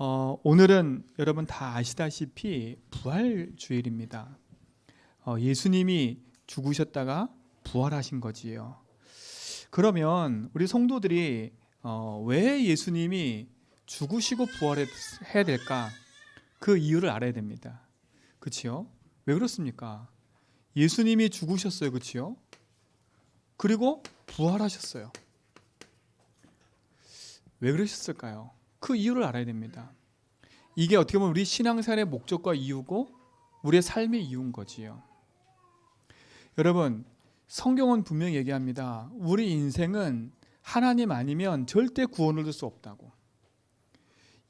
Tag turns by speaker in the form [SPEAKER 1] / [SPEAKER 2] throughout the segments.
[SPEAKER 1] 오늘은 여러분 다 아시다시피 부활주일입니다. 예수님이 죽으셨다가 부활하신 거지요. 그러면 우리 성도들이 왜 예수님이 죽으시고 부활해야 될까? 그 이유를 알아야 됩니다. 그치요? 왜 그렇습니까? 예수님이 죽으셨어요. 그치요? 그리고 부활하셨어요. 왜 그러셨을까요? 그 이유를 알아야 됩니다. 이게 어떻게 보면 우리 신앙생활의 목적과 이유고 우리의 삶의 이유인 거지요. 여러분, 성경은 분명히 얘기합니다. 우리 인생은 하나님 아니면 절대 구원을 얻을 수 없다고.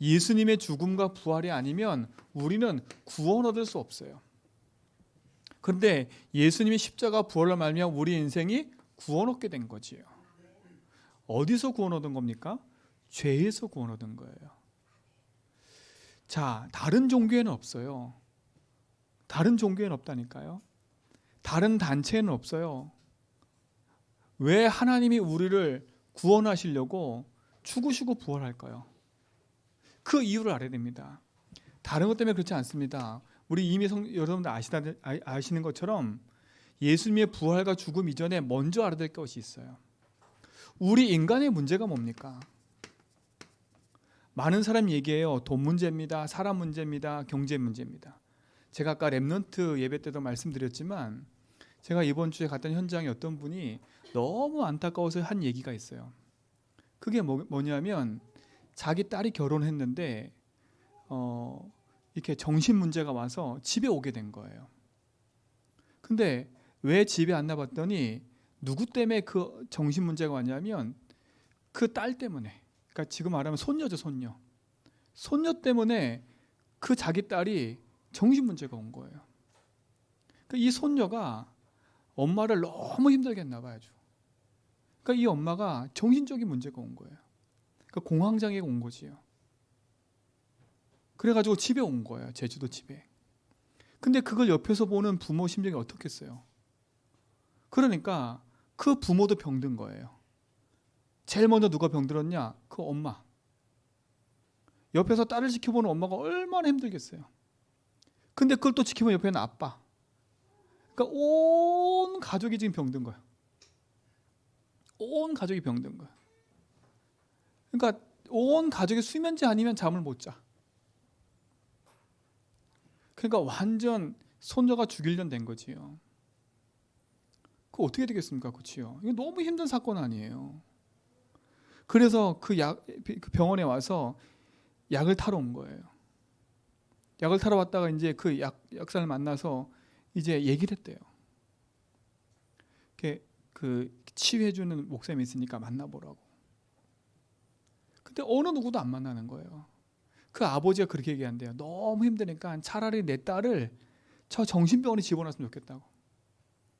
[SPEAKER 1] 예수님의 죽음과 부활이 아니면 우리는 구원 얻을 수 없어요. 그런데 예수님이 십자가 부활을 말미암아 우리 인생이 구원 얻게 된 거지요. 어디서 구원 얻은 겁니까? 죄에서 구원 얻은 거예요. 자, 다른 종교에는 없어요. 다른 종교에는 없다니까요. 다른 단체에는 없어요. 왜 하나님이 우리를 구원하시려고 죽으시고 부활할까요? 그 이유를 알아야 됩니다. 다른 것 때문에 그렇지 않습니다. 우리 이미 여러분들 아시는 것처럼 예수님의 부활과 죽음 이전에 먼저 알아야 될 것이 있어요. 우리 인간의 문제가 뭡니까? 많은 사람이 얘기해요. 돈 문제입니다. 사람 문제입니다. 경제 문제입니다. 제가 아까 렘넌트 예배 때도 말씀드렸지만 제가 이번 주에 갔던 현장에 어떤 분이 너무 안타까워서 한 얘기가 있어요. 그게 뭐냐면 자기 딸이 결혼했는데 이렇게 정신 문제가 와서 집에 오게 된 거예요. 근데 왜 집에 안 나봤더니 누구 때문에 그 정신 문제가 왔냐면 그 딸 때문에. 그러니까 지금 말하면 손녀죠, 손녀. 손녀 때문에 그 자기 딸이 정신 문제가 온 거예요. 그러니까 이 손녀가 엄마를 너무 힘들게 했나 봐요. 그러니까 이 엄마가 정신적인 문제가 온 거예요. 그러니까 공황장애가 온 거지요. 그래가지고 집에 온 거예요. 제주도 집에. 근데 그걸 옆에서 보는 부모 심정이 어떻겠어요? 그러니까 그 부모도 병든 거예요. 제일 먼저 누가 병들었냐? 그 엄마. 옆에서 딸을 지켜보는 엄마가 얼마나 힘들겠어요. 근데 그걸 또 지켜보는 옆에는 아빠. 그러니까 온 가족이 지금 병든 거예요. 온 가족이 병든 거예요. 그러니까 온 가족이 수면제 아니면 잠을 못 자. 그러니까 완전 손녀가 죽일년 된 거지요. 그거 어떻게 되겠습니까? 그치요? 이거 너무 힘든 사건 아니에요. 그래서 그 병원에 와서 약을 타러 온 거예요. 약을 타러 왔다가 이제 그 약사를 만나서 이제 얘기를 했대요. 그 치유해주는 목사님이 있으니까 만나보라고. 근데 어느 누구도 안 만나는 거예요. 그 아버지가 그렇게 얘기한대요. 너무 힘드니까 차라리 내 딸을 저 정신병원에 집어넣었으면 좋겠다고.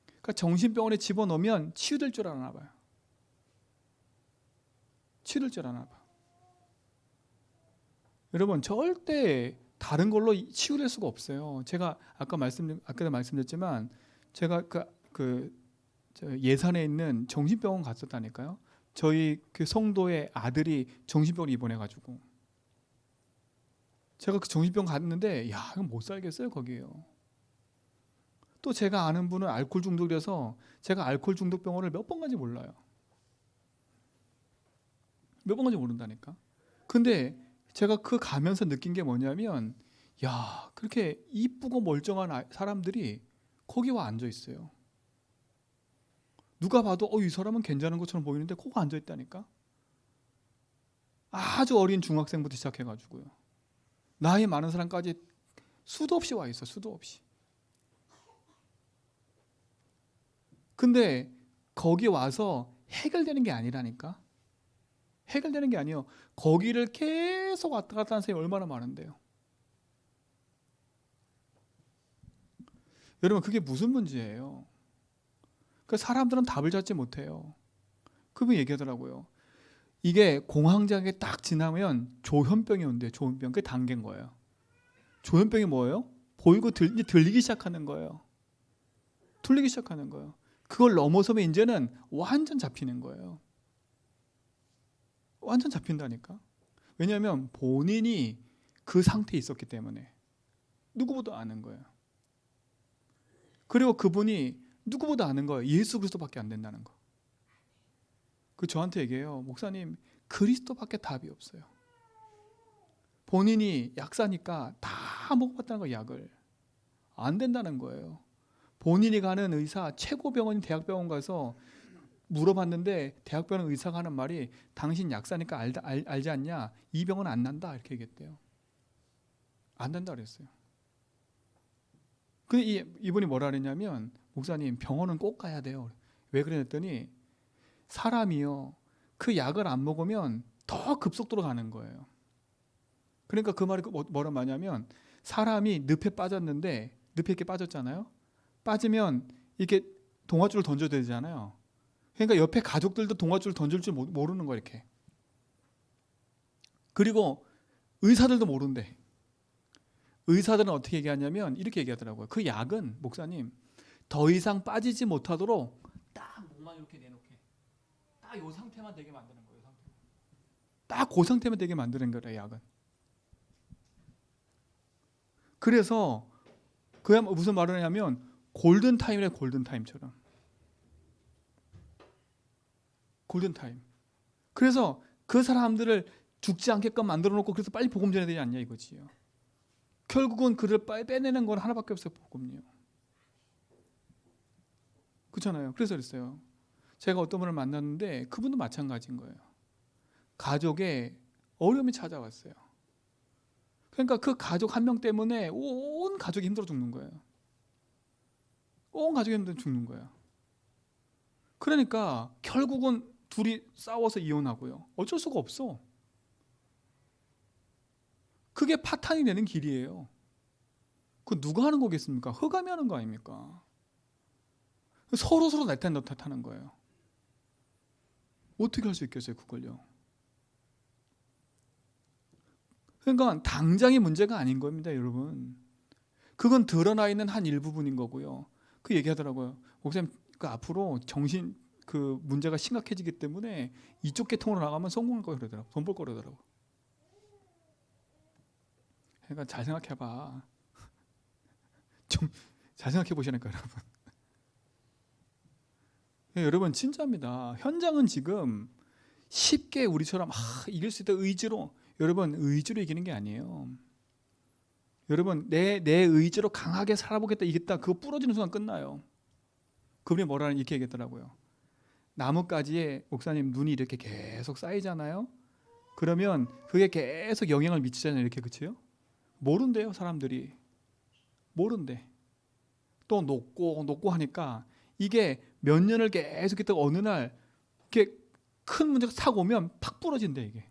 [SPEAKER 1] 그러니까 정신병원에 집어넣으면 치유될 줄 아나 봐요. 치유될 줄 아나 봐. 여러분 절대 다른 걸로 치유될 수가 없어요. 제가 아까도 말씀드렸지만 제가 예산에 있는 정신병원 갔었다니까요. 저희 그 성도의 아들이 정신병원 입원해가지고 제가 그 정신병원 갔는데 야 이거 못 살겠어요 거기에요. 또 제가 아는 분은 알코올 중독이라서 제가 알코올 중독 병원을 몇 번 간지 몰라요. 몇 번 간지 모른다니까. 근데 제가 그 가면서 느낀 게 뭐냐면 야 그렇게 이쁘고 멀쩡한 사람들이 거기 와 앉아 있어요. 누가 봐도 이 사람은 괜찮은 것처럼 보이는데 거기 앉아 있다니까. 아주 어린 중학생부터 시작해가지고요. 나이 많은 사람까지 수도 없이 와 있어. 수도 없이. 근데 거기 와서 해결되는 게 아니라니까. 해결되는 게 아니에요. 거기를 계속 왔다 갔다 하는 사람이 얼마나 많은데요. 여러분 그게 무슨 문제예요? 그 사람들은 답을 찾지 못해요. 그분이 얘기하더라고요. 이게 공황장애 딱 지나면 조현병이 온대요. 조현병. 그게 단계인 거예요. 조현병이 뭐예요? 보이고 이제 들리기 시작하는 거예요. 들리기 시작하는 거예요. 그걸 넘어서면 이제는 완전 잡히는 거예요. 완전 잡힌다니까. 왜냐하면 본인이 그 상태에 있었기 때문에 누구보다 아는 거예요. 그리고 그분이 누구보다 아는 거예요. 예수 그리스도밖에 안 된다는 거. 그 저한테 얘기해요. 목사님, 그리스도밖에 답이 없어요. 본인이 약사니까 다 먹어봤다는 거, 약을. 안 된다는 거예요. 본인이 가는 의사, 최고 병원인 대학병원 가서 물어봤는데 대학병원 의사가 하는 말이 당신 약사니까 알지 않냐? 이 병은 안 난다 이렇게 얘기했대요. 안 된다 그랬어요. 근데 이분이 뭐라 그랬냐면 목사님 병원은 꼭 가야 돼요. 왜 그랬더니 사람이요 그 약을 안 먹으면 더 급속도로 가는 거예요. 그러니까 그 말이 뭐란 말이냐면 사람이 늪에 빠졌는데 늪에 이렇게 빠졌잖아요. 빠지면 이렇게 동아줄을 던져야 되잖아요. 그러니까 옆에 가족들도 동아줄을 던질 줄 모르는 거예요. 이렇게. 그리고 의사들도 모른대. 의사들은 어떻게 얘기하냐면 이렇게 얘기하더라고요. 그 약은 목사님 더 이상 빠지지 못하도록 딱 목만 이렇게 내놓게 딱 이 상태만 되게 만드는 거예요. 딱 그 상태만 되게 만드는 거래요. 약은. 그래서 그야 무슨 말을 하냐면 골든타임이래. 골든타임처럼. 골든타임. 그래서 그 사람들을 죽지 않게끔 만들어 놓고 그래서 빨리 복음 전해야 되지 않냐 이거지요. 결국은 그를 빼내는 건 하나밖에 없어요. 복음이요. 그렇잖아요. 그래서 그랬어요. 제가 어떤 분을 만났는데 그분도 마찬가지인 거예요. 가족에 어려움이 찾아왔어요. 그러니까 그 가족 한 명 때문에 온 가족이 힘들어 죽는 거예요. 온 가족이 힘들어 죽는 거예요. 그러니까 결국은 둘이 싸워서 이혼하고요. 어쩔 수가 없어. 그게 파탄이 되는 길이에요. 그 누가 하는 거겠습니까? 흑암이 하는 거 아닙니까? 서로 내 탓 너 탓하는 거예요. 어떻게 할 수 있겠어요, 그걸요? 그러니까 당장의 문제가 아닌 겁니다, 여러분. 그건 드러나 있는 한 일부분인 거고요. 그 얘기하더라고요. 목사님, 그 앞으로 정신 그 문제가 심각해지기 때문에 이쪽 계통으로 나가면 성공할 거 그러더라고. 돈 벌 거 그러더라고. 그러니까 잘 생각해봐. 좀 잘 생각해 보시라니까 여러분. 여러분 진짜입니다. 현장은 지금 쉽게 우리처럼 이길 수 있다 의지로 여러분 의지로 이기는 게 아니에요. 여러분 내 의지로 강하게 살아보겠다 이겼다 그거 부러지는 순간 끝나요. 그분이 뭐라는 이렇게 얘기했더라고요. 나뭇가지에 목사님 눈이 이렇게 계속 쌓이잖아요. 그러면 그게 계속 영향을 미치잖아요. 이렇게 그치요? 모른대요 사람들이. 모른대. 또 녹고 하니까 이게 몇 년을 계속 있다가 어느 날 이렇게 큰 문제가 싹 오면 팍 부러진대 이게.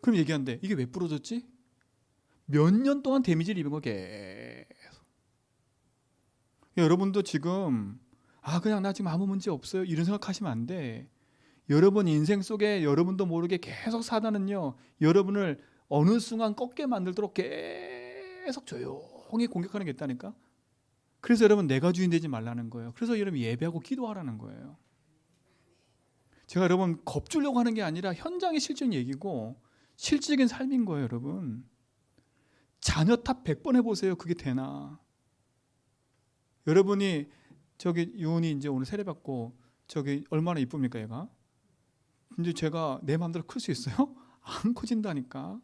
[SPEAKER 1] 그럼 얘기한대. 이게 왜 부러졌지? 몇 년 동안 데미지를 입은 거 계속. 여러분도 지금 그냥 나 지금 아무 문제 없어요 이런 생각하시면 안 돼. 여러분 인생 속에 여러분도 모르게 계속 사단은요 여러분을 어느 순간 꺾게 만들도록 계속 조용히 공격하는 게 있다니까. 그래서 여러분 내가 주인 되지 말라는 거예요. 그래서 여러분 예배하고 기도하라는 거예요. 제가 여러분 겁주려고 하는 게 아니라 현장의 실전 얘기고 실질적인 삶인 거예요. 여러분 자녀 탓 100번 해보세요. 그게 되나. 여러분이 저기 유은이 이제 오늘 세례받고 저기 얼마나 이쁩니까 얘가. 이제 제가 내 마음대로 클 수 있어요? 안 커진다니까.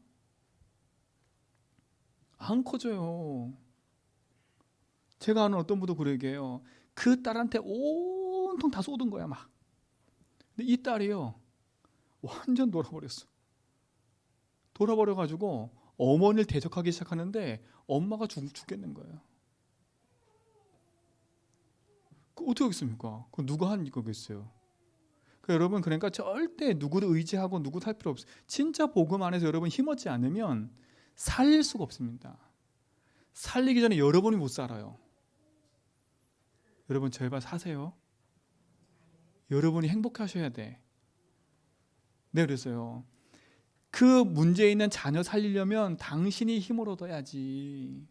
[SPEAKER 1] 안 커져요. 제가 아는 어떤 분도 그러게요. 그 딸한테 온통 다 쏟은 거야 막. 근데 이 딸이요 완전 돌아버렸어. 돌아버려가지고 어머니를 대적하기 시작하는데 엄마가 죽겠는 거예요. 그 어떻게 하겠습니까? 그 누가 한 거겠어요? 여러분 그러니까 절대 누구를 의지하고 누구 살 필요 없어요. 진짜 복음 안에서 여러분 힘없지 않으면 살릴 수가 없습니다. 살리기 전에 여러분이 못 살아요. 여러분 제발 사세요. 여러분이 행복하셔야 돼. 네 그랬어요. 그 문제에 있는 자녀 살리려면 당신이 힘을 얻어야지.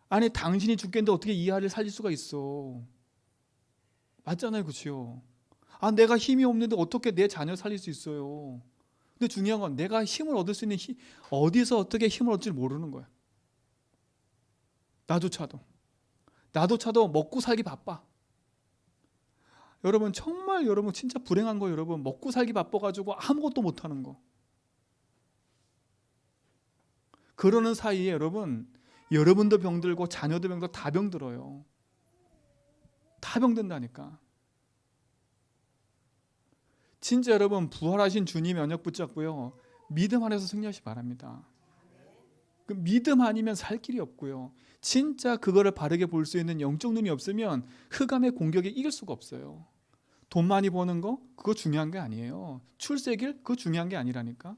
[SPEAKER 1] 아니 당신이 죽겠는데 어떻게 이 아이를 살릴 수가 있어. 맞잖아요. 그렇죠? 내가 힘이 없는데 어떻게 내 자녀 살릴 수 있어요. 근데 중요한 건 내가 힘을 얻을 수 있는 어디서 어떻게 힘을 얻을지 모르는 거야. 나조차도 먹고 살기 바빠. 여러분 정말 여러분 진짜 불행한 거 여러분 먹고 살기 바빠가지고 아무것도 못하는 거. 그러는 사이에 여러분도 병들고 자녀도 병들고 다 병들어요. 다 병든다니까. 진짜 여러분 부활하신 주님 연역 붙잡고요. 믿음 안에서 승리하시기 바랍니다. 그 믿음 아니면 살 길이 없고요. 진짜 그거를 바르게 볼 수 있는 영적 눈이 없으면 흑암의 공격에 이길 수가 없어요. 돈 많이 버는 거 그거 중요한 게 아니에요. 출세길 그거 중요한 게 아니라니까.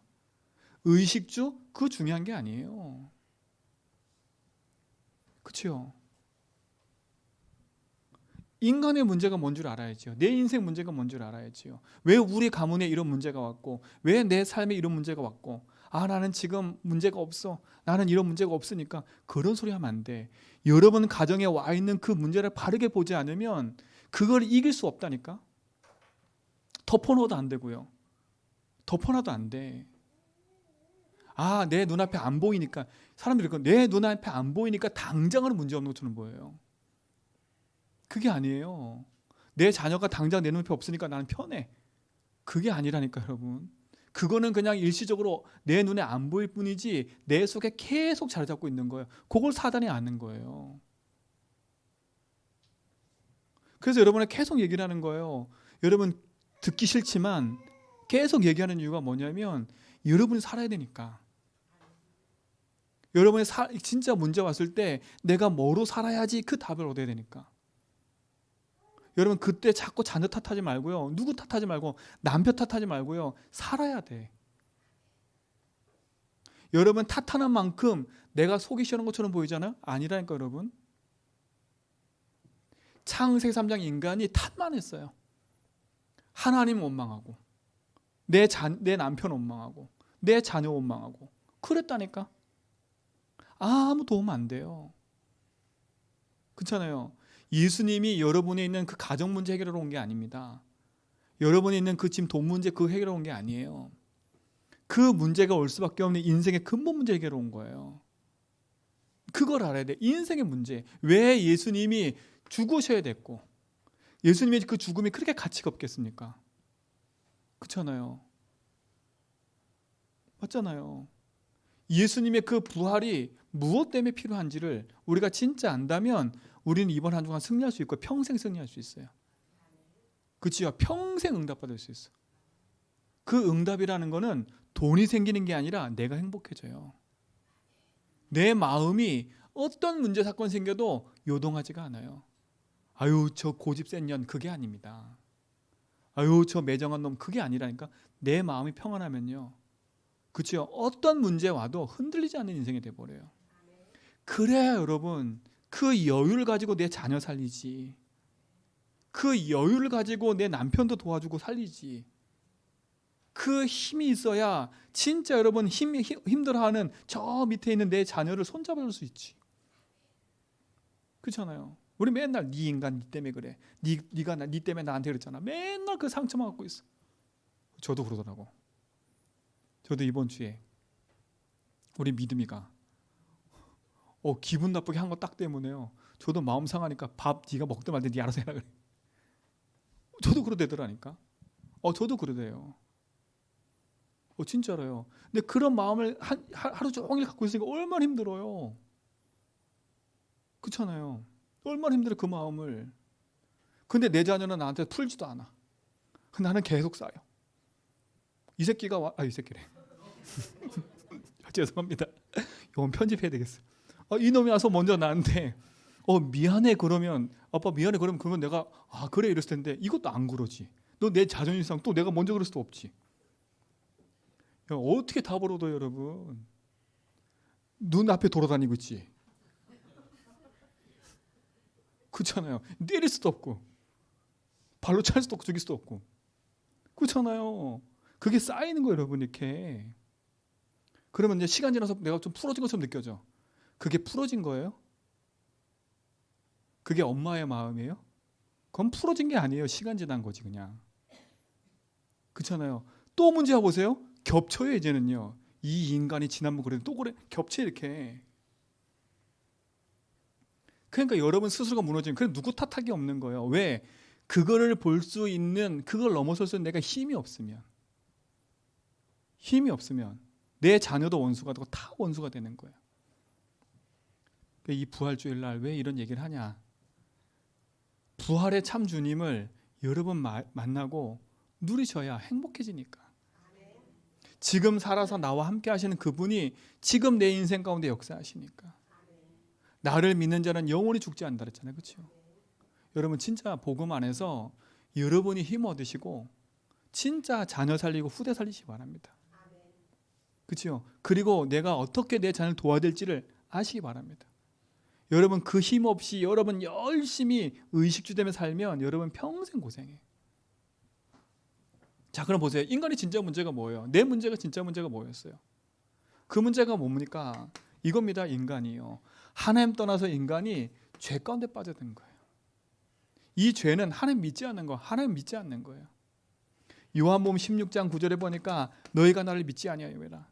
[SPEAKER 1] 의식주 그거 중요한 게 아니에요. 그렇죠? 인간의 문제가 뭔 줄 알아야죠. 내 인생 문제가 뭔 줄 알아야지요. 왜 우리 가문에 이런 문제가 왔고 왜 내 삶에 이런 문제가 왔고 나는 지금 문제가 없어. 나는 이런 문제가 없으니까 그런 소리 하면 안 돼. 여러분 가정에 와 있는 그 문제를 바르게 보지 않으면 그걸 이길 수 없다니까. 덮어놓어도 안 되고요. 덮어놔도 안 돼. 내 눈앞에 안 보이니까 사람들이 내 눈앞에 안 보이니까 당장은 문제 없는 것처럼 보여요. 그게 아니에요. 내 자녀가 당장 내 눈앞에 없으니까 나는 편해. 그게 아니라니까 여러분. 그거는 그냥 일시적으로 내 눈에 안 보일 뿐이지 내 속에 계속 자리 잡고 있는 거예요. 그걸 사단이 아는 거예요. 그래서 여러분은 계속 얘기를 하는 거예요. 여러분 듣기 싫지만 계속 얘기하는 이유가 뭐냐면 여러분이 살아야 되니까. 여러분이 진짜 문제 왔을 때 내가 뭐로 살아야지 그 답을 얻어야 되니까. 여러분 그때 자꾸 자녀 탓하지 말고요. 누구 탓하지 말고 남편 탓하지 말고요. 살아야 돼. 여러분 탓하는 만큼 내가 속이 시원한 것처럼 보이잖아요? 아니라니까 여러분. 창세기 3장 인간이 탓만 했어요. 하나님 원망하고 내 남편 원망하고 내 자녀 원망하고 그랬다니까. 아무 도움 안 돼요. 그렇잖아요. 예수님이 여러분에 있는 그 가정 문제 해결하러 온 게 아닙니다. 여러분이 있는 그 지금 돈 문제 그 해결하러 온 게 아니에요. 그 문제가 올 수밖에 없는 인생의 근본 문제 해결하러 온 거예요. 그걸 알아야 돼. 인생의 문제. 왜 예수님이 죽으셔야 됐고 예수님의 그 죽음이 그렇게 가치가 없겠습니까? 그렇잖아요. 맞잖아요. 예수님의 그 부활이 무엇 때문에 필요한지를 우리가 진짜 안다면 우리는 이번 한 주간 승리할 수 있고 평생 승리할 수 있어요. 그치요? 평생 응답받을 수 있어. 그 응답이라는 거는 돈이 생기는 게 아니라 내가 행복해져요. 내 마음이 어떤 문제 사건 생겨도 요동하지가 않아요. 아유 저 고집 센 년 그게 아닙니다. 아유 저 매정한 놈 그게 아니라니까. 내 마음이 평안하면요. 그치요? 어떤 문제 와도 흔들리지 않는 인생이 돼버려요. 그래야 여러분 그 여유를 가지고 내 자녀 살리지. 그 여유를 가지고 내 남편도 도와주고 살리지. 그 힘이 있어야 진짜 여러분 힘들어하는 저 밑에 있는 내 자녀를 손잡아줄 수 있지. 그렇잖아요. 우리 맨날 네 인간 네 때문에 그래. 네 때문에 나한테 그랬잖아. 맨날 그 상처만 갖고 있어. 저도 그러더라고. 저도 이번 주에 우리 믿음이가 기분 나쁘게 한 거 딱 때문에요. 저도 마음 상하니까 밥 네가 먹든 말든 네 알아서 해라 그래. 저도 그러대더라니까. 저도 그러대요. 진짜로요. 근데 그런 마음을 하루 종일 갖고 있으니까 얼마나 힘들어요. 그렇잖아요. 얼마나 힘들어 그 마음을. 근데 내 자녀는 나한테 풀지도 않아. 나는 계속 쌓여. 이 새끼가 이 새끼래. 죄송합니다. 이건 편집해야 되겠어. 이놈이 와서 먼저 나한테 미안해 그러면 아빠 미안해 그러면 내가 그래 이랬을 텐데 이것도 안 그러지. 너 내 자존심상 또 내가 먼저 그럴 수도 없지. 야, 어떻게 답을 얻어 여러분. 눈앞에 돌아다니고 있지. 그렇잖아요. 때릴 수도 없고 발로 찰 수도 없고 죽일 수도 없고 그렇잖아요. 그게 쌓이는 거예요 여러분. 이렇게 그러면 이제 시간 지나서 내가 좀 풀어진 것처럼 느껴져. 그게 풀어진 거예요? 그게 엄마의 마음이에요? 그건 풀어진 게 아니에요. 시간 지난 거지 그냥. 그렇잖아요. 또 문제 와보세요. 겹쳐요. 이제는요. 이 인간이 지난번 그래 또 그래 겹쳐 이렇게. 그러니까 여러분 스스로가 무너지면 그래 누구 탓할 게 없는 거예요. 왜? 그거를 볼 수 있는 그걸 넘어설 수 있는 내가 힘이 없으면 내 자녀도 원수가 되고 다 원수가 되는 거예요. 이 부활주일 날 왜 이런 얘기를 하냐? 부활의 참 주님을 여러분 만나고 누리셔야 행복해지니까. 지금 살아서 나와 함께 하시는 그분이 지금 내 인생 가운데 역사하시니까. 나를 믿는 자는 영원히 죽지 않는다 그랬잖아요. 그렇죠? 여러분 진짜 복음 안에서 여러분이 힘 얻으시고 진짜 자녀 살리고 후대 살리시기 바랍니다. 그렇죠? 그리고 내가 어떻게 내 자녀를 도와야 될지를 아시기 바랍니다. 여러분 그 힘 없이 여러분 열심히 의식주되며 살면 여러분 평생 고생해요. 자, 그럼 보세요. 인간의 진짜 문제가 뭐예요? 내 문제가 진짜 문제가 뭐였어요? 그 문제가 뭡니까? 이겁니다. 인간이요. 하나님 떠나서 인간이 죄 가운데 빠져든 거예요. 이 죄는 하나님 믿지 않는 거, 하나님 믿지 않는 거예요. 요한복음 16장 9절에 보니까 너희가 나를 믿지 아니하여라.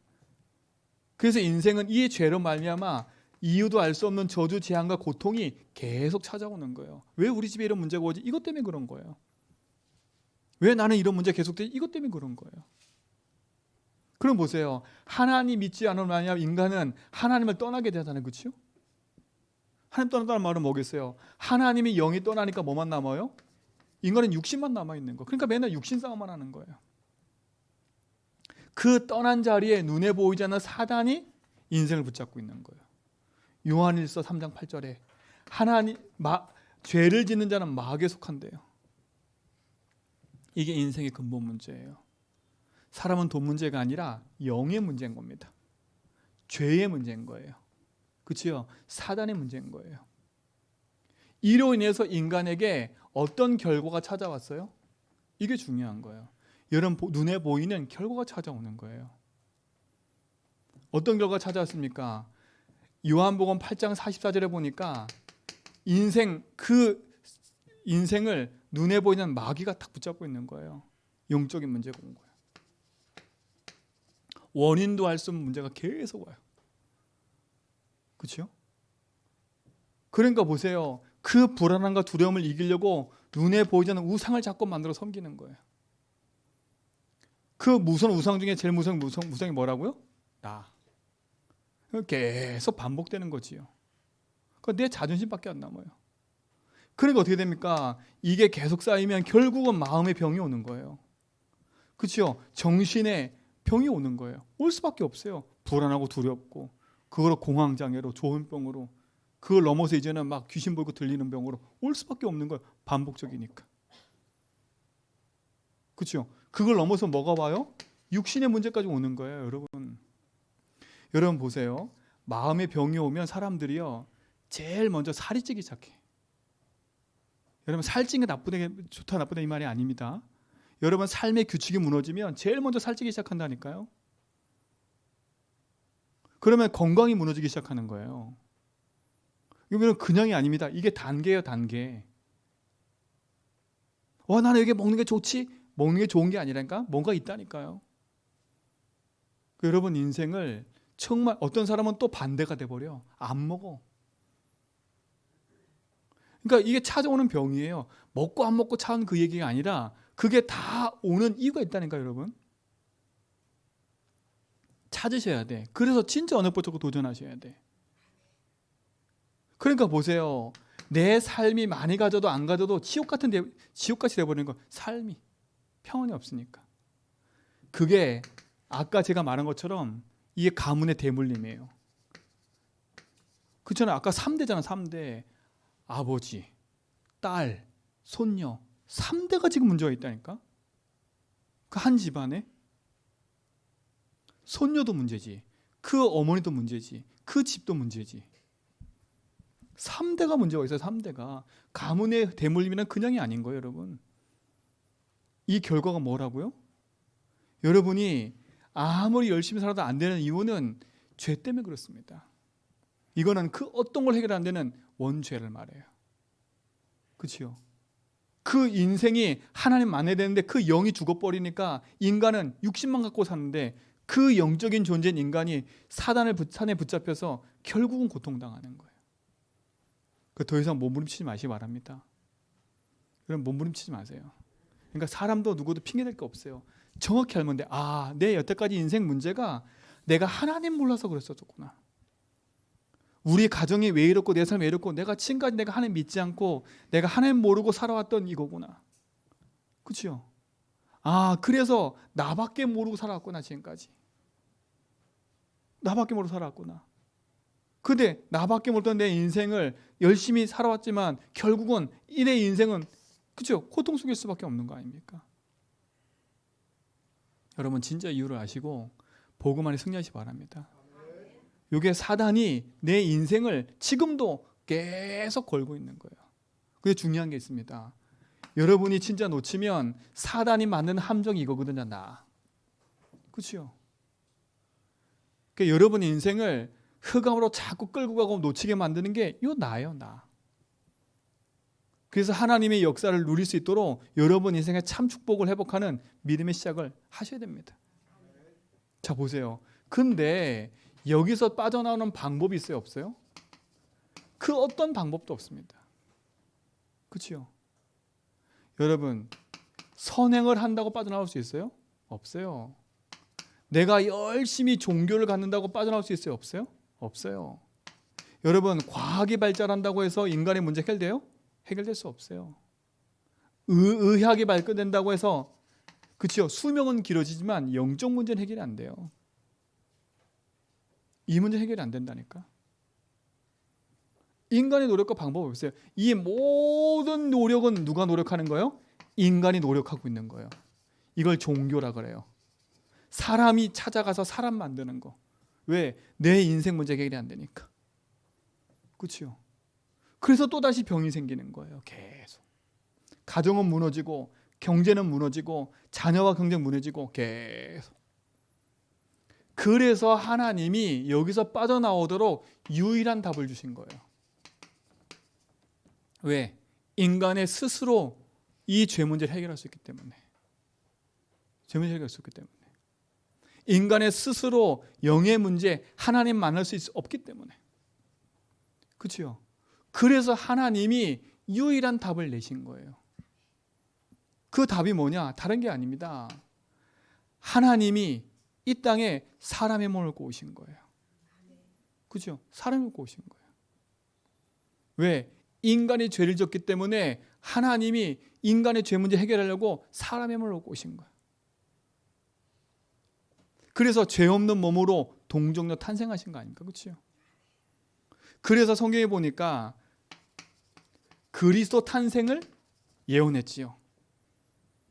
[SPEAKER 1] 그래서 인생은 이 죄로 말미암아 이유도 알 수 없는 저주, 재앙과 고통이 계속 찾아오는 거예요. 왜 우리 집에 이런 문제가 오지? 이것 때문에 그런 거예요. 왜 나는 이런 문제 계속되지? 이것 때문에 그런 거예요. 그럼 보세요. 하나님 믿지 않으면 인간은 하나님을 떠나게 되잖아요. 그렇죠? 하나님 떠난다는 말은 뭐겠어요? 하나님이 영이 떠나니까 뭐만 남아요? 인간은 육신만 남아있는 거. 그러니까 맨날 육신 싸움만 하는 거예요. 그 떠난 자리에 눈에 보이지 않는 사단이 인생을 붙잡고 있는 거예요. 요한일서 3장 8절에 죄를 짓는 자는 마귀에 속한대요. 이게 인생의 근본 문제예요. 사람은 돈 문제가 아니라 영의 문제인 겁니다. 죄의 문제인 거예요. 그렇죠? 사단의 문제인 거예요. 이로 인해서 인간에게 어떤 결과가 찾아왔어요? 이게 중요한 거예요. 여러분 눈에 보이는 결과가 찾아오는 거예요. 어떤 결과가 찾아왔습니까? 요한복음 8장 44절에 보니까 인생을 눈에 보이는 마귀가 딱 붙잡고 있는 거예요. 영적인 문제가 온 거예요. 원인도 알 수 없는 문제가 계속 와요. 그렇죠? 그러니까 보세요. 그 불안함과 두려움을 이기려고 눈에 보이지 않는 우상을 자꾸 만들어 섬기는 거예요. 그 무서운 우상 중에 제일 무서운 우상이 뭐라고요? 나. 계속 반복되는 거지요. 그러니까 내 자존심밖에 안 남아요. 그러니까 어떻게 됩니까? 이게 계속 쌓이면 결국은 마음의 병이 오는 거예요. 그렇죠? 정신에 병이 오는 거예요. 올 수밖에 없어요. 불안하고 두렵고 그걸 공황장애로 조현병으로 그걸 넘어서 이제는 막 귀신 보이고 들리는 병으로 올 수밖에 없는 거예요. 반복적이니까. 그렇죠? 그걸 넘어서 뭐가 와요? 육신의 문제까지 오는 거예요. 여러분 보세요. 마음의 병이 오면 사람들이요 제일 먼저 살이 찌기 시작해. 여러분 살찌는 게 좋다 나쁘다 이 말이 아닙니다. 여러분 삶의 규칙이 무너지면 제일 먼저 살찌기 시작한다니까요. 그러면 건강이 무너지기 시작하는 거예요. 이거는 그냥이 아닙니다. 이게 단계예요, 단계. 나는 이게 먹는 게 좋지? 먹는 게 좋은 게 아니라니까? 뭔가 있다니까요. 여러분 인생을 정말 어떤 사람은 또 반대가 돼버려. 안 먹어. 그러니까 이게 찾아오는 병이에요. 먹고 안 먹고 차온 그 얘기가 아니라 그게 다 오는 이유가 있다니까 여러분. 찾으셔야 돼. 그래서 진짜 어느 것저것 도전하셔야 돼. 그러니까 보세요. 내 삶이 많이 가져도 안 가져도 지옥같이 돼버리는 거. 삶이 평온이 없으니까. 그게 아까 제가 말한 것처럼 이게 가문의 대물림이에요. 그렇잖아요. 아까 3대잖아. 3대. 아버지, 딸, 손녀 3대가 지금 문제가 있다니까. 그 한 집안에 손녀도 문제지. 그 어머니도 문제지. 그 집도 문제지. 3대가 문제가 있어요. 3대가. 가문의 대물림이란 그냥이 아닌 거예요. 여러분. 이 결과가 뭐라고요? 여러분이 아무리 열심히 살아도 안 되는 이유는 죄 때문에 그렇습니다. 이거는 그 어떤 걸 해결 안 되는 원죄를 말해요. 그렇죠? 그 인생이 하나님 만나야 되는데 그 영이 죽어버리니까 인간은 육신만 갖고 사는데 그 영적인 존재인 인간이 산에 붙잡혀서 결국은 고통당하는 거예요. 더 이상 몸부림치지 마시기 바랍니다. 그럼 몸부림치지 마세요. 그러니까 사람도 누구도 핑계댈 게 없어요. 정확히 알면 돼. 아, 내 여태까지 인생 문제가 내가 하나님 몰라서 그랬었구나. 우리 가정이 왜 이렇고 내 삶이 왜 이렇고 내가 지금까지 내가 하나님 믿지 않고 내가 하나님 모르고 살아왔던 이거구나. 그렇죠? 아, 그래서 나밖에 모르고 살아왔구나. 지금까지 나밖에 모르고 살아왔구나. 근데 나밖에 모르던 내 인생을 열심히 살아왔지만 결국은 이 내 인생은 그렇죠? 고통 속일 수밖에 없는 거 아닙니까? 여러분 진짜 이유를 아시고 복음 안에 승리하시기 바랍니다. 이게 사단이 내 인생을 지금도 계속 걸고 있는 거예요. 그게 중요한 게 있습니다. 여러분이 진짜 놓치면 사단이 만든 함정이 이거거든요. 나. 그렇죠? 그러니까 여러분의 인생을 흑암으로 자꾸 끌고 가고 놓치게 만드는 게 요 나예요. 나. 그래서 하나님의 역사를 누릴 수 있도록 여러분 인생의 참 축복을 회복하는 믿음의 시작을 하셔야 됩니다. 자, 보세요. 근데 여기서 빠져나오는 방법이 있어요? 없어요? 그 어떤 방법도 없습니다. 그렇죠? 여러분 선행을 한다고 빠져나올 수 있어요? 없어요. 내가 열심히 종교를 갖는다고 빠져나올 수 있어요? 없어요? 없어요. 여러분 과학이 발달한다고 해서 인간의 문제 해결돼요? 해결될 수 없어요. 의학이 발전된다고 해서 그렇죠? 수명은 길어지지만 영적 문제는 해결이 안 돼요. 이 문제 해결이 안 된다니까. 인간의 노력과 방법이 없어요. 이 모든 노력은 누가 노력하는 거예요? 인간이 노력하고 있는 거예요. 이걸 종교라 그래요. 사람이 찾아가서 사람 만드는 거. 왜? 내 인생 문제 해결이 안 되니까. 그렇죠? 그래서 또다시 병이 생기는 거예요. 계속. 가정은 무너지고 경제는 무너지고 자녀와 경쟁 무너지고 계속. 그래서 하나님이 여기서 빠져나오도록 유일한 답을 주신 거예요. 왜? 인간의 스스로 이 죄 문제를 해결할 수 있기 때문에. 죄 문제를 해결할 수 있기 때문에. 인간의 스스로 영의 문제 하나님 만날 수 없기 때문에. 그렇죠? 그래서 하나님이 유일한 답을 내신 거예요. 그 답이 뭐냐? 다른 게 아닙니다. 하나님이 이 땅에 사람의 몸을 꼬우신 거예요. 그렇죠? 사람을 꼬우신 거예요. 왜? 인간이 죄를 졌기 때문에 하나님이 인간의 죄 문제 해결하려고 사람의 몸을 꼬우신 거예요. 그래서 죄 없는 몸으로 동정녀 탄생하신 거 아닙니까? 그렇죠? 그래서 성경에 보니까 그리스도 탄생을 예언했지요.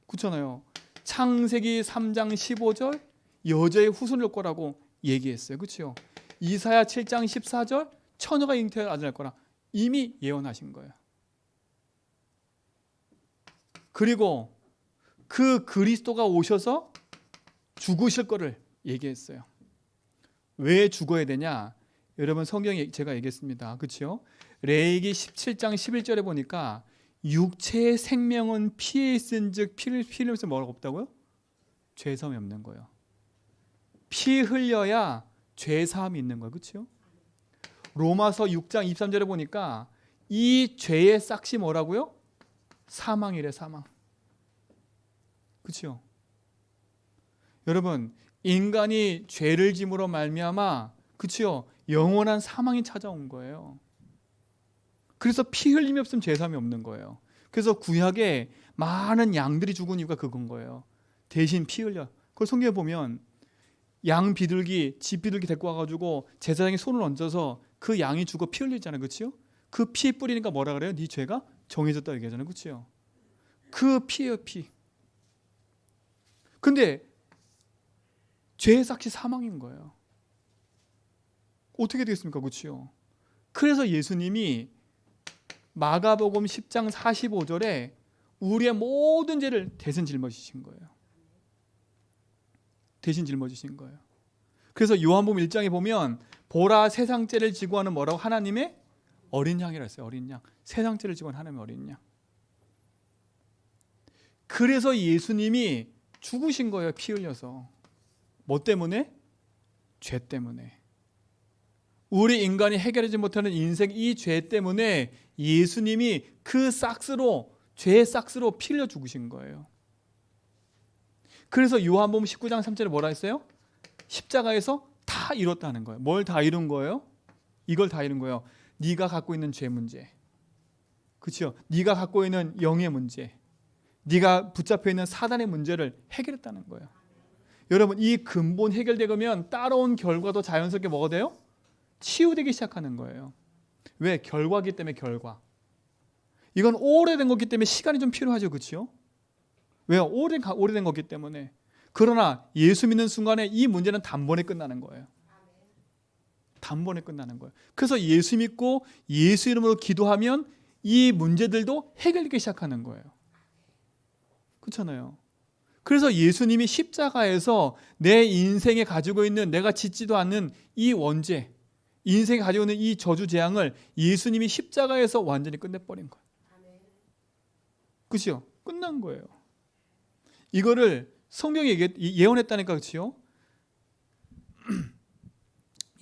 [SPEAKER 1] 그렇잖아요. 창세기 3장 15절 여자의 후손일 거라고 얘기했어요. 그렇죠? 이사야 7장 14절 처녀가 잉태할 아들 날 거라 이미 예언하신 거예요. 그리고 그 그리스도가 오셔서 죽으실 거를 얘기했어요. 왜 죽어야 되냐? 여러분 성경에 제가 얘기했습니다. 그렇죠? 레위기 17장 11절에 보니까 육체의 생명은 피에 있은즉 피를 흘리면서 뭐라고 없다고요? 죄사함이 없는 거예요. 피 흘려야 죄사함이 있는 거예요. 그렇죠? 로마서 6장 23절에 보니까 이 죄의 싹이 뭐라고요? 사망이래. 사망. 그렇죠? 여러분 인간이 죄를 짐으로 말미암아 그렇죠? 영원한 사망이 찾아온 거예요. 그래서 피 흘림이 없으면 죄사함이 없는 거예요. 그래서 구약에 많은 양들이 죽은 이유가 그건 거예요. 대신 피 흘려. 그걸 성경에 보면 양 비둘기, 집 비둘기 데리고 와가지고 제사장이 손을 얹어서 그 양이 죽어 피 흘리잖아요. 그렇죠? 그 피 뿌리니까 뭐라 그래요? 네 죄가 정해졌다 얘기하잖아요. 그렇죠? 그 피예요, 피. 근데 죄의 삭시 사망인 거예요. 어떻게 되겠습니까? 그렇죠? 그래서 예수님이 마가복음 10장 45절에 우리의 모든 죄를 대신 짊어지신 거예요. 대신 짊어지신 거예요. 그래서 요한복음 1장에 보면 보라 세상 죄를 지고 하는 뭐라고? 하나님의 어린 양이라 했어요. 어린 양. 세상 죄를 지고 하는 하나님의 어린 양. 그래서 예수님이 죽으신 거예요. 피 흘려서. 뭐 때문에? 죄 때문에. 우리 인간이 해결하지 못하는 인생 이 죄 때문에 예수님이 그 싹스로, 죄의 싹스로 피 흘려 죽으신 거예요. 그래서 요한복음 19장 3절에 뭐라 했어요? 십자가에서 다 이뤘다는 거예요. 뭘 다 이룬 거예요? 이걸 다 이룬 거예요. 네가 갖고 있는 죄 문제, 그렇죠? 네가 갖고 있는 영의 문제, 네가 붙잡혀 있는 사단의 문제를 해결했다는 거예요. 여러분, 이 근본 해결되면 따라온 결과도 자연스럽게 뭐가 돼요? 치유되기 시작하는 거예요. 왜? 결과기 때문에. 결과. 이건 오래된 거기 때문에 시간이 좀 필요하죠, 그렇죠? 왜요? 오래된 거기 때문에. 그러나 예수 믿는 순간에 이 문제는 단번에 끝나는 거예요. 단번에 끝나는 거예요. 그래서 예수 믿고 예수 이름으로 기도하면 이 문제들도 해결되기 시작하는 거예요. 그렇잖아요. 그래서 예수님이 십자가에서 내 인생에 가지고 있는, 내가 짓지도 않는 이 원죄, 인생에 가지고 있는 이 저주 재앙을 예수님이 십자가에서 완전히 끝내버린 거예요. 그렇죠? 끝난 거예요. 이거를 성경이 예언했다니까, 그렇죠?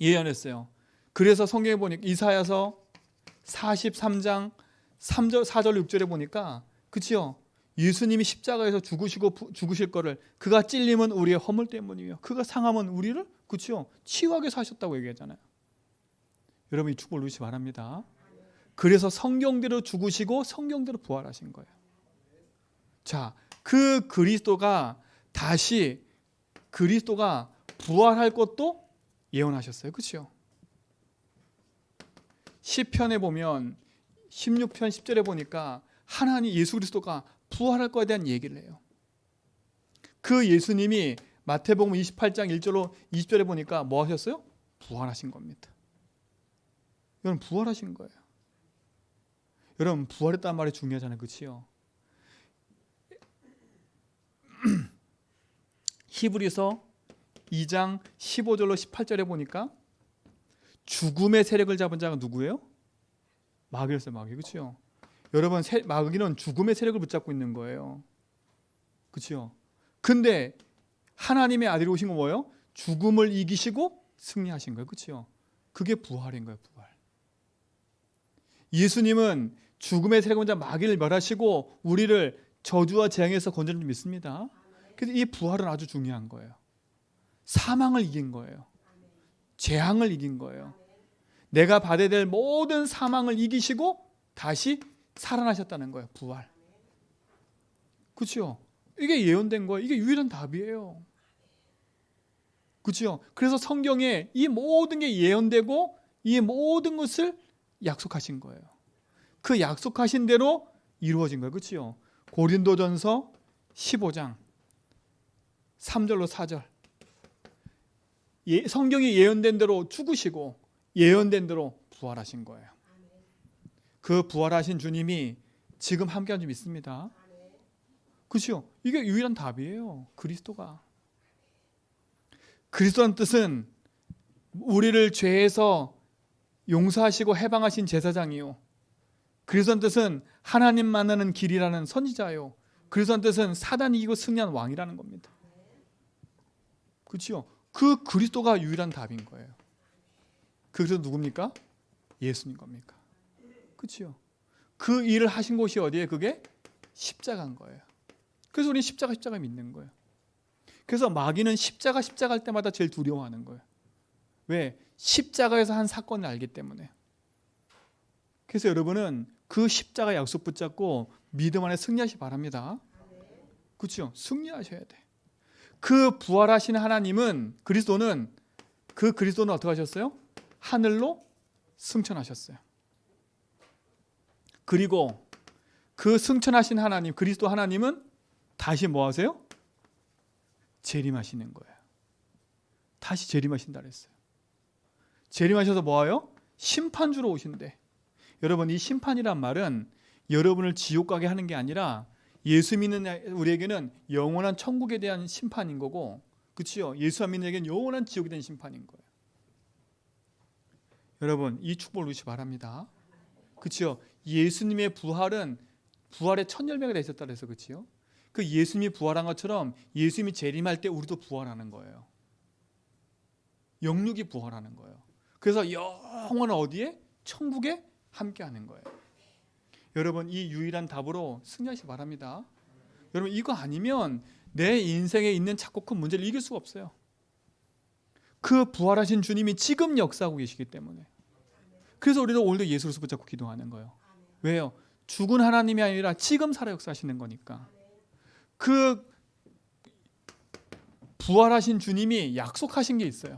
[SPEAKER 1] 예언했어요. 그래서 성경에 보니까 이사야서 43장 3절, 4절, 6절에 보니까, 그렇죠? 예수님이 십자가에서 죽으실 거를, 그가 찔림은 우리의 허물 때문이요, 그가 상함은 우리를, 그렇죠? 치유하게 사셨다고 얘기하잖아요. 여러분, 이 축복을 누리시기 바랍니다. 그래서 성경대로 죽으시고 성경대로 부활하신 거예요. 자, 그 그리스도가 부활할 것도 예언하셨어요. 그렇죠? 시편에 보면 16편 10절에 보니까 하나님 예수 그리스도가 부활할 것에 대한 얘기를 해요. 그 예수님이 마태복음 28장 1절로 20절에 보니까 뭐 하셨어요? 부활하신 겁니다. 여러분, 부활하신 거예요. 여러분, 부활했다는 말이 중요하잖아요. 그렇죠? 히브리서 2장 15절로 18절에 보니까 죽음의 세력을 잡은 자가 누구예요? 마귀였어요. 마귀. 그렇죠? 여러분, 마귀는 죽음의 세력을 붙잡고 있는 거예요. 그렇죠? 근데 하나님의 아들이 오신 건 뭐예요? 죽음을 이기시고 승리하신 거예요. 그렇죠? 그게 부활인 거예요. 부활. 예수님은 죽음의 세력을 잡은 마귀를 멸하시고 우리를 저주와 재앙에서 건져줄 줄 믿습니다. 그래서 이 부활은 아주 중요한 거예요. 사망을 이긴 거예요. 재앙을 이긴 거예요. 내가 받아야 될 모든 사망을 이기시고 다시 살아나셨다는 거예요. 부활. 그렇죠? 이게 예언된 거예요. 이게 유일한 답이에요. 그렇죠? 그래서 성경에 이 모든 게 예언되고 이 모든 것을 약속하신 거예요. 그 약속하신 대로 이루어진 거예요. 그렇죠? 고린도전서 15장 3절로 4절. 성경이 예언된 대로 죽으시고 예언된 대로 부활하신 거예요. 그 부활하신 주님이 지금 함께한 줄 믿습니다. 그렇죠? 이게 유일한 답이에요. 그리스도가. 그리스도라는 뜻은 우리를 죄에서 용서하시고 해방하신 제사장이요, 그리스도라는 뜻은 하나님 만나는 길이라는 선지자요, 그리스도라는 뜻은 사단 이기고 승리한 왕이라는 겁니다. 그렇죠? 그 그리스도가 유일한 답인 거예요. 그리스도 누굽니까? 예수님 겁니까? 그렇죠? 그 일을 하신 곳이 어디에? 그게 십자가인 거예요. 그래서 우리는 십자가 믿는 거예요. 그래서 마귀는 십자가 할 때마다 제일 두려워하는 거예요. 왜? 십자가에서 한 사건을 알기 때문에. 그래서 여러분은 그 십자가 약속 붙잡고 믿음 안에 승리하시기 바랍니다. 그렇죠? 승리하셔야 돼. 그 부활하신 하나님은, 그리스도는 어떻게 하셨어요? 하늘로 승천하셨어요. 그리고 그 승천하신 하나님, 그리스도 하나님은 다시 뭐 하세요? 재림하시는 거예요. 다시 재림하신다 그랬어요. 재림하셔서 뭐 해요? 심판주로 오신대. 여러분, 이 심판이란 말은 여러분을 지옥 가게 하는 게 아니라 예수 믿는 우리에게는 영원한 천국에 대한 심판인 거고, 그렇죠? 예수 안 믿는 에게는 영원한 지옥에 대한 심판인 거예요. 여러분, 이 축복을 누리시기 바랍니다. 그렇죠? 예수님의 부활은 부활의 첫 열매가 되셨다 그래서, 그렇죠? 그 예수님이 부활한 것처럼 예수님이 재림할 때 우리도 부활하는 거예요. 영육이 부활하는 거예요. 그래서 영원한 어디에? 천국에 함께하는 거예요. 여러분, 이 유일한 답으로 승리하시기 바랍니다. 여러분, 이거 아니면 내 인생에 있는 작고 큰 문제를 이길 수가 없어요. 그 부활하신 주님이 지금 역사하고 계시기 때문에. 그래서 우리도 오늘도 예수를 붙잡고 기도하는 거예요. 왜요? 죽은 하나님이 아니라 지금 살아 역사하시는 거니까. 그 부활하신 주님이 약속하신 게 있어요.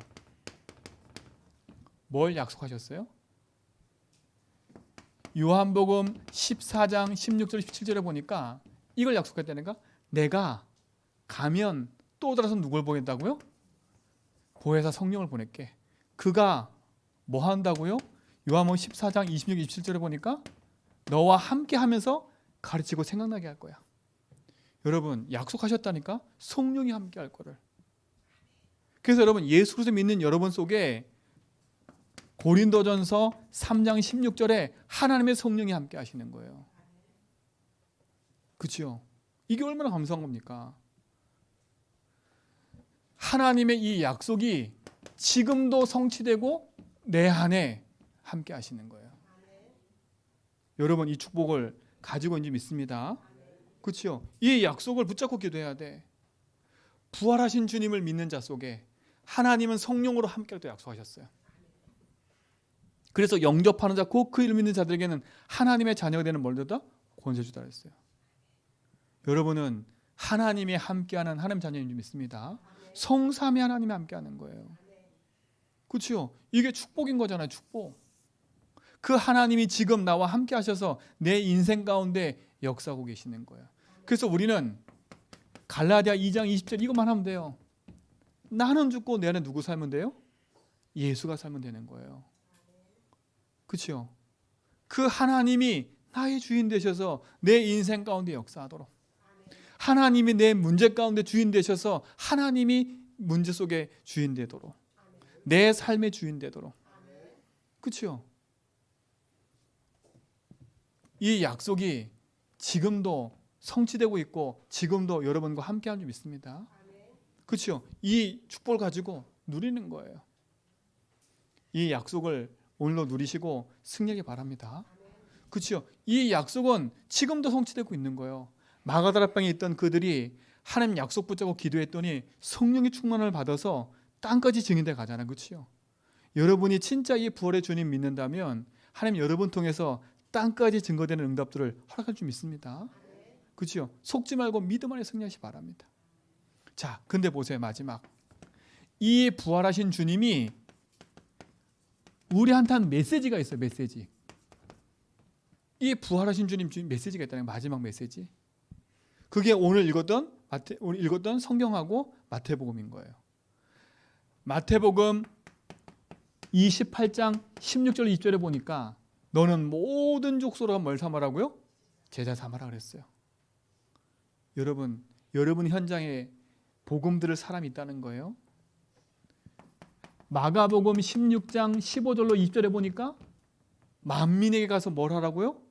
[SPEAKER 1] 뭘 약속하셨어요? 요한복음 14장 16절 17절에 보니까 이걸 약속했다니까. 내가 가면 또 돌아서 누굴 보낸다고요? 보혜사 성령을 보낼게. 그가 뭐 한다고요? 요한복음 14장 26, 27절에 보니까 너와 함께 하면서 가르치고 생각나게 할 거야. 여러분, 약속하셨다니까. 성령이 함께 할 거를. 그래서 여러분, 예수 그리스도 믿는 여러분 속에 고린도전서 3장 16절에 하나님의 성령이 함께 하시는 거예요. 그렇죠? 이게 얼마나 감사한 겁니까? 하나님의 이 약속이 지금도 성취되고 내 안에 함께 하시는 거예요. 여러분, 이 축복을 가지고 있는지 믿습니다. 그렇죠? 이 약속을 붙잡고 기도해야 돼. 부활하신 주님을 믿는 자 속에 하나님은 성령으로 함께하기도 약속하셨어요. 그래서 영접하는 자, 곧 그 이름 믿는 자들에게는 하나님의 자녀가 되는 뭘 주다? 권세 주다 했어요. 여러분은 하나님이 함께하는 하나님 자녀인 줄 믿습니다. 성삼위 하나님이 함께하는 거예요. 그렇죠? 이게 축복인 거잖아요. 축복. 그 하나님이 지금 나와 함께 하셔서 내 인생 가운데 역사하고 계시는 거예요. 그래서 우리는 갈라디아 2장 20절 이것만 하면 돼요. 나는 죽고 내 안에 누구 살면 돼요? 예수가 살면 되는 거예요. 그렇죠? 그 하나님이 나의 주인 되셔서 내 인생 가운데 역사하도록, 하나님이 내 문제 가운데 주인 되셔서 하나님이 문제 속에 주인 되도록, 내 삶의 주인 되도록. 그렇죠? 이 약속이 지금도 성취되고 있고 지금도 여러분과 함께하는 줄 믿습니다. 그렇죠? 이 축복을 가지고 누리는 거예요. 이 약속을 오늘도 누리시고 승리하기 바랍니다. 그렇죠? 이 약속은 지금도 성취되고 있는 거예요. 마가다락방에 있던 그들이 하나님 약속 붙잡고 기도했더니 성령의 충만을 받아서 땅까지 증인돼 가잖아요. 그렇죠? 여러분이 진짜 이 부활의 주님 믿는다면 하나님 여러분 통해서 땅까지 증거되는 응답들을 허락할 줄 믿습니다. 그렇죠? 속지 말고 믿음 안에 승리하시기 바랍니다. 자, 근데 보세요. 마지막. 이 부활하신 주님이 우리한테 한 메시지가 있어요. 메시지. 이 부활하신 주님 메시지가 있다는 마지막 메시지. 그게 오늘 읽었던 성경하고 마태복음인 거예요. 마태복음 28장 16절 2절에 보니까 너는 모든 족속으로 뭘 삼으라고요? 제자 삼으라 그랬어요. 여러분 현장에 복음 들을 사람이 있다는 거예요. 마가복음 16장 15절로 20절에 보니까 만민에게 가서 뭘 하라고요?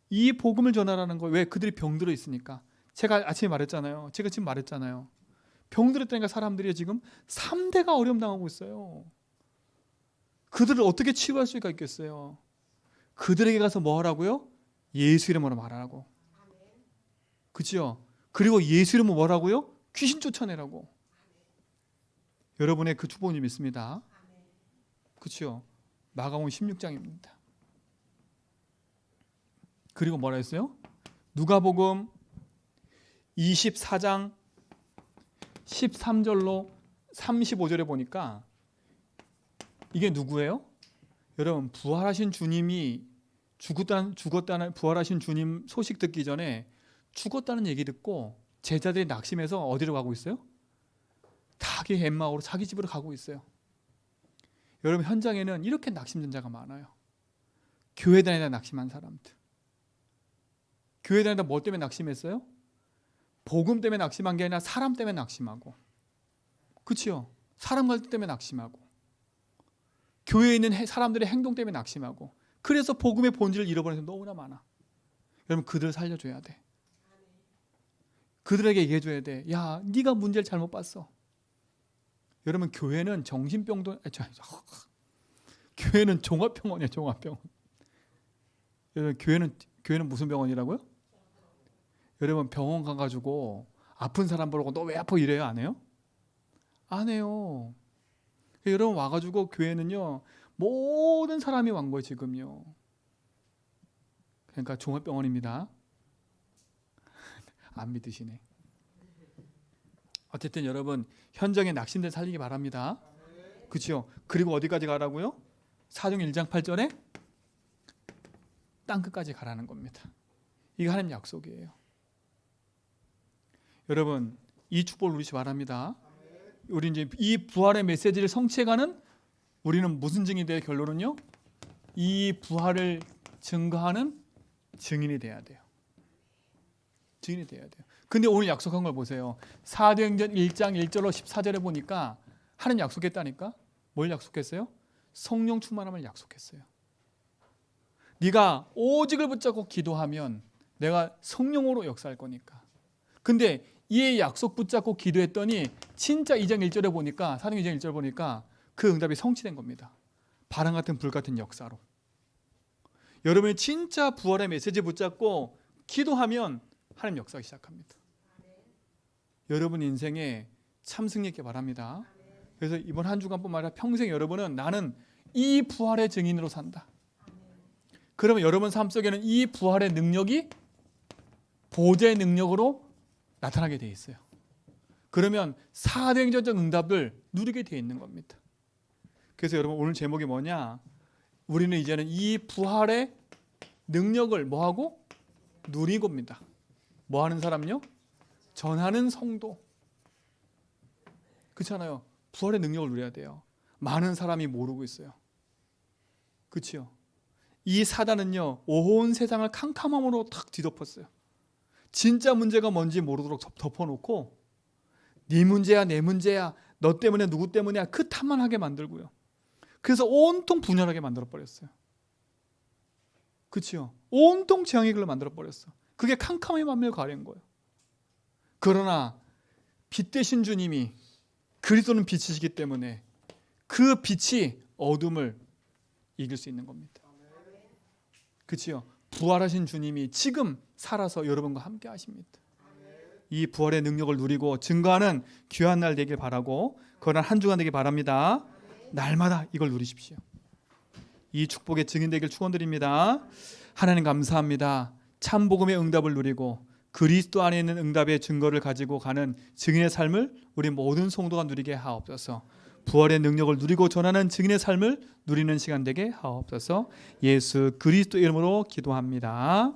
[SPEAKER 1] 이 복음을 전하라는 거예요. 왜? 그들이 병들어 있으니까. 제가 아침에 말했잖아요. 제가 지금 말했잖아요. 병들었다니까 사람들이 지금 3대가 어려움 당하고 있어요. 그들을 어떻게 치유할 수가 있겠어요? 그들에게 가서 뭐 하라고요? 예수 이름으로 말하라고. 그렇죠? 그리고 예수 이름으로 뭐라고요? 귀신 쫓아내라고. 여러분의 그 축복을 믿습니다. 그렇죠? 마가복음 16장입니다. 그리고 뭐라 했어요? 누가복음 24장 13절로 35절에 보니까 이게 누구예요? 여러분, 부활하신 주님이 죽었다는 부활하신 주님 소식 듣기 전에 죽었다는 얘기 듣고 제자들이 낙심해서 어디로 가고 있어요? 자기 엠마오로 자기 집으로 가고 있어요. 여러분, 현장에는 이렇게 낙심전자가 많아요. 교회 다니다 낙심한 사람들. 교회 다니다 뭐 때문에 낙심했어요? 복음 때문에 낙심한 게 아니라 사람 때문에 낙심하고, 그렇죠? 사람 갈등 때문에 낙심하고, 교회에 있는 사람들의 행동 때문에 낙심하고, 그래서 복음의 본질을 잃어버리는 사람이 너무나 많아. 여러분, 그들 살려줘야 돼. 그들에게 얘기해 줘야 돼. 야, 네가 문제를 잘못 봤어. 여러분, 교회는 정신병도 교회는 종합병원이에요. 종합병원. 여러분, 교회는 무슨 병원이라고요? 여러분, 병원 가가지고 아픈 사람 보라고 너 왜 아파 이래요? 안 해요? 안 해요. 여러분, 와가지고 교회는요, 모든 사람이 완 거예요. 지금요. 그러니까 종합병원입니다. 안 믿으시네. 어쨌든 여러분, 현장에 낙신들 살리기 바랍니다. 그렇죠? 그리고 어디까지 가라고요? 사도행 1장 8절에 땅끝까지 가라는 겁니다. 이거 하나님 약속이에요. 여러분, 이 축복을 누리시 바랍니다. 우리 이제 이 부활의 메시지를 성취해가는 우리는 무슨 증인이 돼요? 결론은요, 이 부활을 증거하는 증인이 돼야 돼요. 증인이 돼야 돼요. 근데 오늘 약속한 걸 보세요. 사도행전 1장 1절로 14절에 보니까 하나님 약속했다니까. 뭘 약속했어요? 성령 충만함을 약속했어요. 네가 오직을 붙잡고 기도하면 내가 성령으로 역사할 거니까. 근데 이 약속 붙잡고 기도했더니 진짜 2장 1절에 보니까, 사도행전 2장 1절 보니까 그 응답이 성취된 겁니다. 바람 같은 불 같은 역사로. 여러분이 진짜 부활의 메시지 붙잡고 기도하면 하나님 역사하기 시작합니다. 여러분 인생에 참 승리 있게 바랍니다. 그래서 이번 한 주간뿐만 아니라 평생 여러분은 나는 이 부활의 증인으로 산다. 그러면 여러분 삶 속에는 이 부활의 능력이 보좌의 능력으로 나타나게 돼 있어요. 그러면 사도행전적 응답을 누리게 돼 있는 겁니다. 그래서 여러분, 오늘 제목이 뭐냐? 우리는 이제는 이 부활의 능력을 뭐하고? 누리고입니다. 뭐 하는 사람요? 전하는 성도. 그렇잖아요. 부활의 능력을 누려야 돼요. 많은 사람이 모르고 있어요. 그렇죠? 이 사단은요, 온 세상을 캄캄함으로 탁 뒤덮었어요. 진짜 문제가 뭔지 모르도록 덮어놓고 네 문제야, 내 문제야, 너 때문에 누구 때문이야, 그 탓만 하게 만들고요. 그래서 온통 분열하게 만들어버렸어요. 그렇죠? 온통 재앙의 길로 만들어버렸어. 그게 캄캄의 만멸 가려인 거예요. 그러나 빛 되신 주님이, 그리스도는 빛이시기 때문에 그 빛이 어둠을 이길 수 있는 겁니다. 그렇죠? 부활하신 주님이 지금 살아서 여러분과 함께 하십니다. 이 부활의 능력을 누리고 증거하는 귀한 날 되길 바라고, 그러나 한 주간 되길 바랍니다. 날마다 이걸 누리십시오. 이 축복의 증인 되길 축원드립니다. 하나님 감사합니다. 참 복음의 응답을 누리고 그리스도 안에 있는 응답의 증거를 가지고 가는 증인의 삶을 우리 모든 성도가 누리게 하옵소서. 부활의 능력을 누리고 전하는 증인의 삶을 누리는 시간 되게 하옵소서. 예수 그리스도 이름으로 기도합니다.